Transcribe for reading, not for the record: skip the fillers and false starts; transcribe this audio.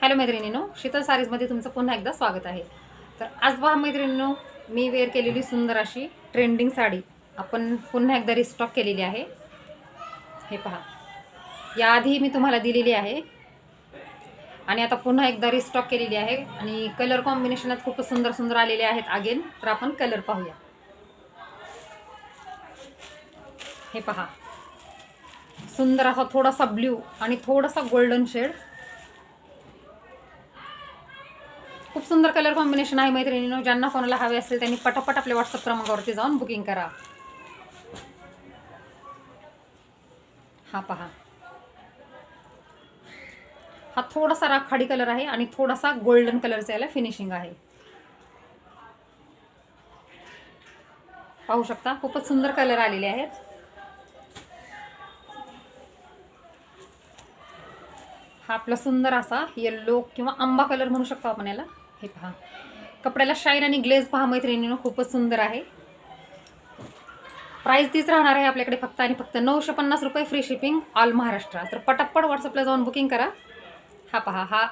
Hello मैत्रिणींनो, शीतल सारीजमध्ये तुमचं पुन्हा एकदा स्वागत आहे. तर आज पहा मैत्रिणींनो, मी वेअर केलेली सुंदर अशी ट्रेंडिंग साडी आपण पुन्हा एकदा रिस्टॉक केलेली आहे. हे पहा, याआधी मी तुम्हाला दिलेली आहे आणि आता पुन्हा एकदा रिस्टॉक केलेली आहे आणि कलर कॉम्बिनेशनात खूपच सुंदर सुंदर आलेले आहेत अगेन. तर आपण कलर पाहूया. हे पहा, सुंदर असा थोडासा ब्ल्यू आणि थोडासा गोल्डन शेड. खूप सुंदर कलर कॉम्बिनेशन आहे मैत्रिणींनो. ज्यांना कोणाला हवे असेल त्यांनी पटापट आपल्या व्हॉट्सअप क्रमांकावरती जाऊन बुकिंग करा. हा पहा, हा थोडासा राखाडी कलर आहे आणि थोडासा गोल्डन कलरचा याला फिनिशिंग आहे. पाहू शकता, खूपच सुंदर कलर आलेले आहेत. हा आपला सुंदर असा येल्लो किंवा आंबा कलर म्हणू शकतो आपण याला. हे पहा, कपड्याला शाईन आणि ग्लेज पहा मैत्रिणींनो, खूपच सुंदर आहे. प्राइस तीच राहणार आहे आपल्याकडे फक्त आणि फक्त 950 रुपये, फ्री शिपिंग ऑल महाराष्ट्र. तर पटापट व्हॉट्सअपला जाऊन बुकिंग करा. हा पहा, हा